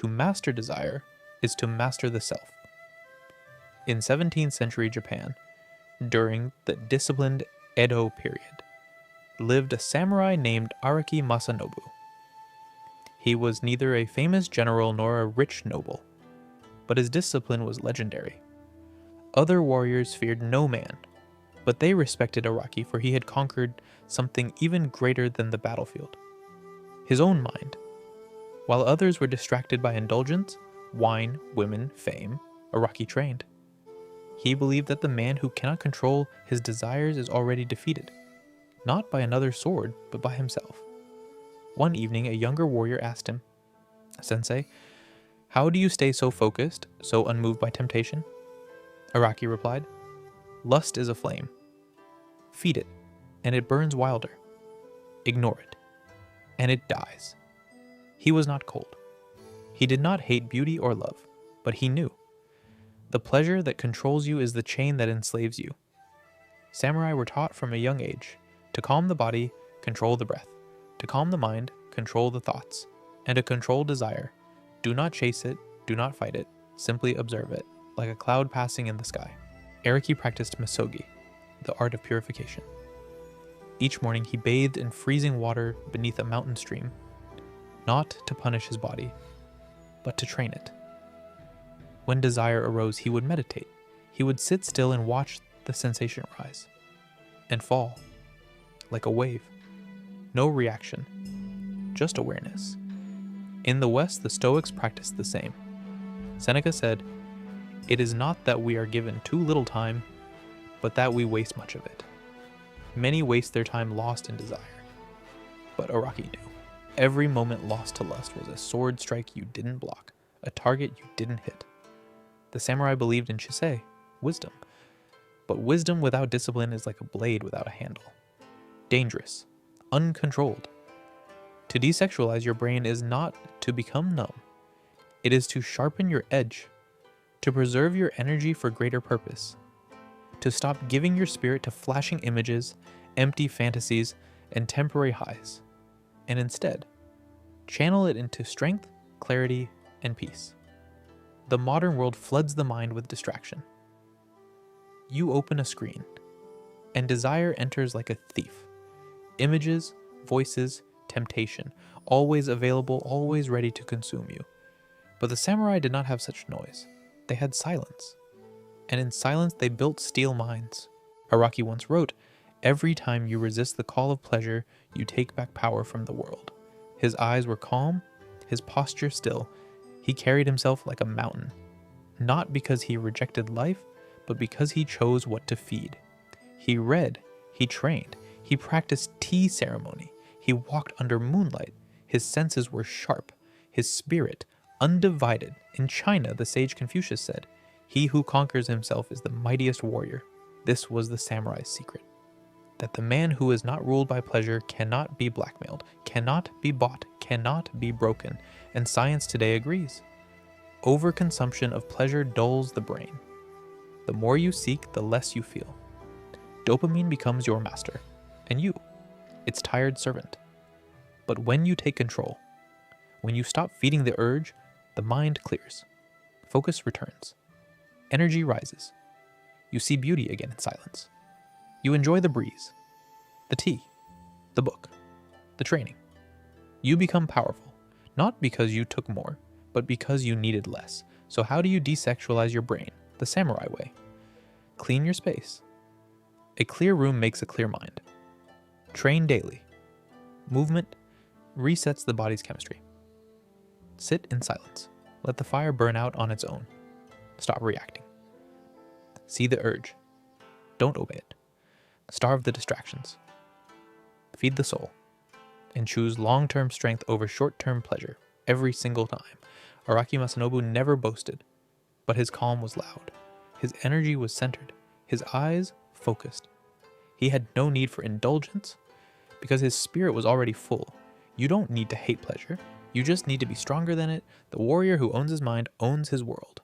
to master desire is to master the self. In 17th century Japan, during the disciplined Edo period, lived a samurai named Araki Masanobu. He was neither a famous general nor a rich noble, but his discipline was legendary. Other warriors feared no man, but they respected Araki for he had conquered something even greater than the battlefield: his own mind. While others were distracted by indulgence, wine, women, fame, Araki trained. He believed that the man who cannot control his desires is already defeated, not by another sword, but by himself. One evening, a younger warrior asked him, "Sensei, how do you stay so focused, so unmoved by temptation?" Araki replied, "Lust is a flame. Feed it, and it burns wilder. Ignore it, and it dies." He was not cold. He did not hate beauty or love, but he knew. The pleasure that controls you is the chain that enslaves you. Samurai were taught from a young age to calm the body, control the breath, to calm the mind, control the thoughts, and to control desire. Do not chase it, do not fight it, simply observe it, like a cloud passing in the sky. Araki practiced misogi, the art of purification. Each morning he bathed in freezing water beneath a mountain stream, not to punish his body, but to train it. When desire arose, he would meditate. He would sit still and watch the sensation rise and fall, like a wave. No reaction, just awareness. In the West, the Stoics practiced the same. Seneca said, "It is not that we are given too little time, but that we waste much of it." Many waste their time lost in desire, but Araki knew. Every moment lost to lust was a sword strike you didn't block, a target you didn't hit. The samurai believed in shisei, wisdom, but wisdom without discipline is like a blade without a handle. Dangerous, uncontrolled. To desexualize your brain is not to become numb. It is to sharpen your edge, to preserve your energy for greater purpose, to stop giving your spirit to flashing images, empty fantasies, and temporary highs, and instead, channel it into strength, clarity, and peace. The modern world floods the mind with distraction. You open a screen, and desire enters like a thief. Images, voices, temptation, always available, always ready to consume you. But the samurai did not have such noise. They had silence. And in silence they built steel minds. Araki once wrote, "Every time you resist the call of pleasure, you take back power from the world." His eyes were calm, his posture still. He carried himself like a mountain, not because he rejected life, but because he chose what to feed. He read, he trained, he practiced tea ceremony, he walked under moonlight. His senses were sharp, his spirit undivided. In China, the sage Confucius said, "He who conquers himself is the mightiest warrior." This was the samurai's secret. That the man who is not ruled by pleasure cannot be blackmailed, cannot be bought, cannot be broken, and science today agrees. Overconsumption of pleasure dulls the brain. The more you seek, the less you feel. Dopamine becomes your master, and you, its tired servant. But when you take control, when you stop feeding the urge, the mind clears. Focus returns. Energy rises. You see beauty again in silence. You enjoy the breeze, the tea, the book, the training. You become powerful, not because you took more, but because you needed less. So how do you desexualize your brain? The samurai way. Clean your space. A clear room makes a clear mind. Train daily. Movement resets the body's chemistry. Sit in silence. Let the fire burn out on its own. Stop reacting. See the urge. Don't obey it. Starve the distractions. Feed the soul. And choose long-term strength over short-term pleasure every single time. Araki Masanobu never boasted, but his calm was loud. His energy was centered. His eyes focused. He had no need for indulgence because his spirit was already full. You don't need to hate pleasure. You just need to be stronger than it. The warrior who owns his mind owns his world.